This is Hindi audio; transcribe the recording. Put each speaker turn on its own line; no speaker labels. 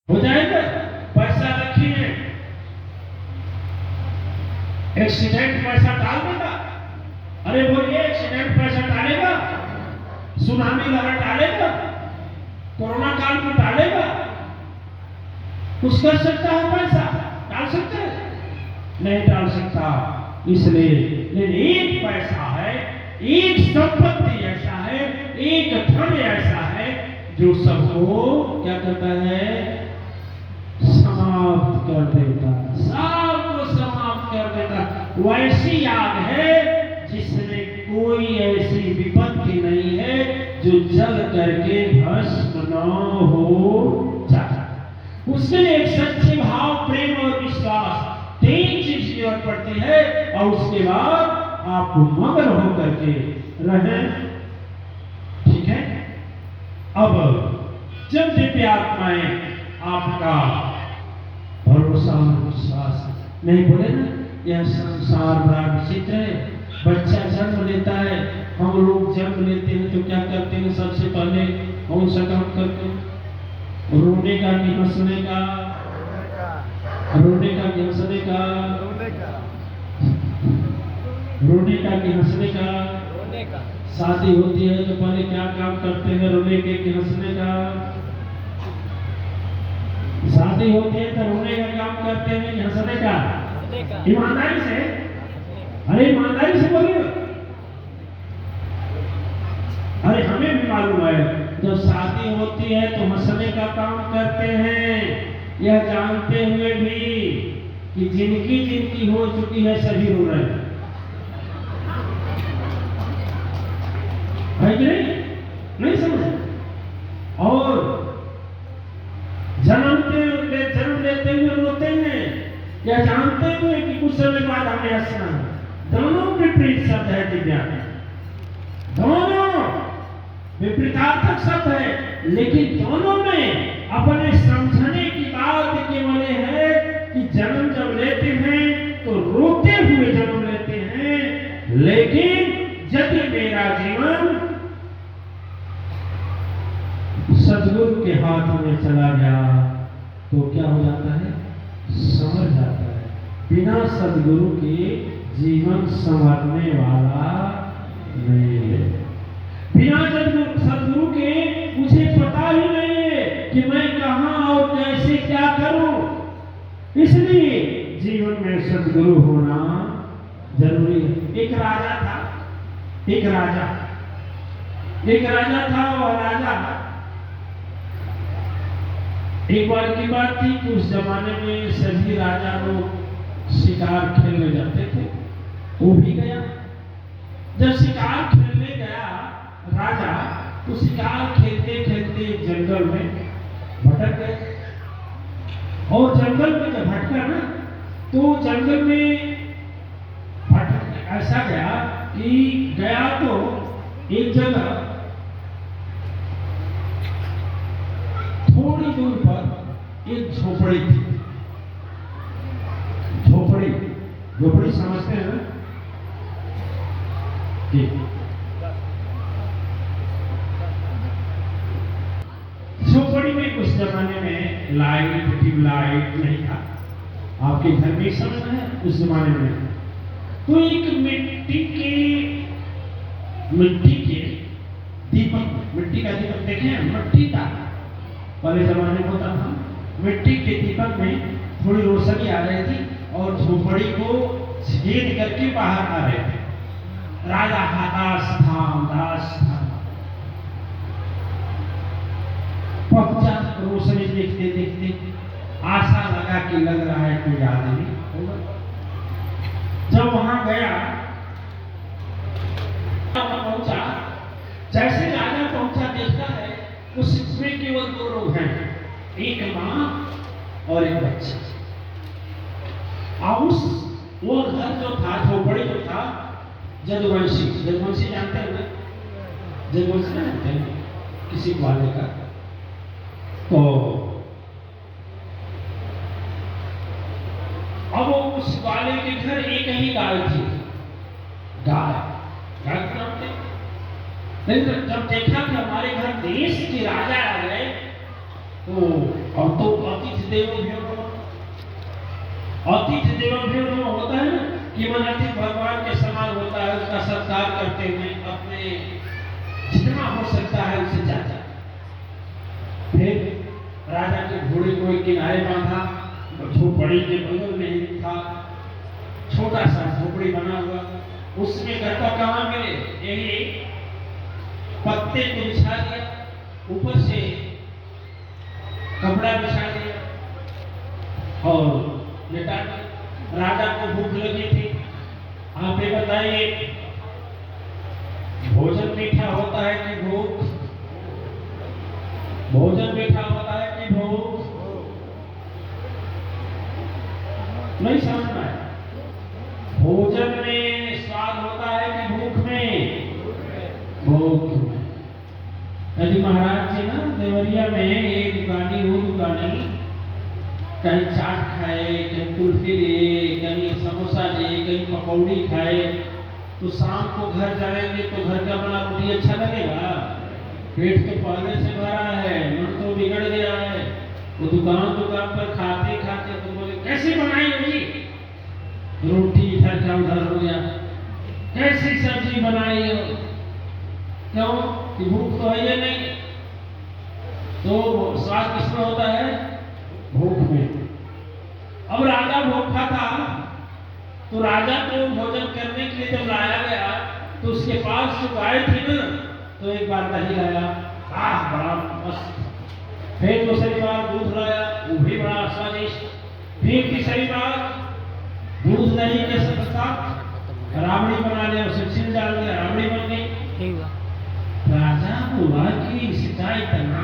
हो जाएगा। पैसा रखिए, एक्सीडेंट पैसा डाल देगा। अरे बोलिए, एक्सीडेंट पैसा डालेगा, सुनामी लहर डालेगा, कोरोना काल में डालेगा, कुछ कर सकता है? पैसा डाल सकता है? नहीं डाल सकता। इसलिए लेकिन एक पैसा है, एक संपत्ति ऐसा है, एक धन ऐसा है जो सबको क्या करता है? समाप्त कर देता, सबको समाप्त कर देता। वैसी आग है जिसमें कोई ऐसी विपत्ति नहीं है जो जल करके भस्म न हो जाता। उसके लिए एक सच्चे भाव, प्रेम और विश्वास, तीन चीज की जरूरत पड़ती है। और उसके बाद आप मगन होकर के रहें। ठीक है? अब जब दिव्य आत्माएं आपका भरोसा और विश्वास नहीं, बोले ना, यह संसार बड़ा विचित्र है। बच्चा जन्म लेता है, हम लोग जन्म लेते हैं तो क्या करते हैं? सबसे पहले कौन सा काम करते हैं? रोने का कि हंसने का? रोने का कि हंसने का? रोने का कि हंसने का? शादी होती है तो पहले क्या काम करते हैं? रोने के कि हंसने का? शादी होती है तो रोने का काम करते हैं कि हंसने का? ईमानदारी से, अरे ईमानदारी से बोलिए। अरे हमें भी मालूम है, जब शादी होती है तो हंसने का काम करते हैं, यह जानते हुए भी कि जिनकी हो चुकी है सभी रो रहे हैं। है कि नहीं? नहीं समझे? और जन्म लेते हुए रोते हैं, यह जानते हुए कि कुछ समय बाद हमें हंसना है। दोनों विपरीत शब्द है दिव्या, दोनों विपरीतार्थक शब्द है, लेकिन दोनों में अपने समझने की बात केवल है कि जन्म जब लेते हैं तो रोते हुए जन्म लेते हैं, लेकिन यदि मेरा जीवन सदगुरु के हाथ में चला गया तो क्या हो जाता है? संवर जाता है। बिना सदगुरु के जीवन संवरने वाला नहीं है। बिना सदगुरु के मुझे पता ही नहीं है कि मैं कहां और कैसे क्या करूं। इसलिए जीवन में सदगुरु होना जरूरी है। एक राजा था, एक राजा था। और राजा, एक बार की बात थी कि उस जमाने में सभी राजा लोग शिकार खेलने जाते थे। वो भी गया। जब शिकार खेलने गया राजा, तो शिकार खेलते खेलते जंगल में भटक गए। और जंगल में जब भटका ना, तो जंगल में भटक ऐसा गया तो एक जगह थोड़ी दूर पर एक झोपड़ी थी। झोपड़ी समझते हैं ना? झोपड़ी में उस जमाने में ट्यूबलाइट नहीं था। आपके घर में समझ है, उस जमाने में तो एक मिट्टी के दीपक, मिट्टी का दीपक देखे हैं? मिट्टी का पहले जमाने में होता था। मिट्टी के दीपक में थोड़ी रोशनी आ रही थी और झोपड़ी को छेद करके बाहर आ रहे थे। राजा उदास था। पहुंचा, रोशनी देखते देखते आशा लगा कि लग रहा है कोई आदमी होगा। जब वहां गया, पहुंचा, जैसे राजा पहुंचा, देखता है उसमें केवल दो लोग हैं, एक मां और एक बच्चा। और वो घर जो था, झोपड़ी जो था, जदवंशी जानते हैं ना? जदवंशी जानते हैं किसी वाले का? तो अब उस वाले के घर एक ही गाय थी। गाय करते, लेकिन जब देखा कि हमारे घर देश के राजा आ गए, तो अब तो देवो भ्यो नमः। अतिथि देवो भ्यो नमः होता है ना कि मन अतिथि भगवान के समान होता है, उसका सत्कार करते हुए अपने जितना हो सकता है उससे ज्यादा। फिर राजा के घोड़े को एक किनारे बांधा, झोपड़ी के बगल में ही था छोटा सा झोपड़ी बना हुआ, उसमें घर का काम मिले यही पत्ते को बिछा दिया, ऊपर से कपड़ा बिछा दिया और लेटा दिया। राजा को भूख लगी थी। आप ये बताइए भोजन मीठा होता है कि भूख? भोजन मीठा होता है कि भूख? नहीं समझ में आया। भोजन में स्वाद होता है कि भूख में? भूख में। यदि महाराज जी ना देवरिया में एक दुकानी वो दुकानी कहीं चाट खाए, कहीं कुल्फी ले, कहीं समोसा ले, कहीं पकौड़ी खाए, तो शाम को घर जाएंगे तो घर का बना रोटी अच्छा लगेगा? पेट तो पहले से भरा है, मन तो बिगड़ गया है। वो दुकान पर खाते खाते तो बोले कैसे बनाई होगी रोटी, इधर का उधर हो गया, कैसी सब्जी बनाई हो? क्यों कि भूख तो है ये नहीं। तो स्वाद किसमें होता है? भूख में। अब राजा भूखा था तो राजा को भोजन करने के लिए जब लाया गया तो उसके पास जो गाय थी ना, तो एक बार दही लाया, बड़ा मस्त। फिर दूसरी बार दूध लाया, वो भी बड़ा स्वादिष्ट। फिर तीसरी बार दूध दही के साथ राबड़ी बना लिया, उसे छील डाल दिया, राबड़ी बन गई। राजा को हुआ कि इसका इतना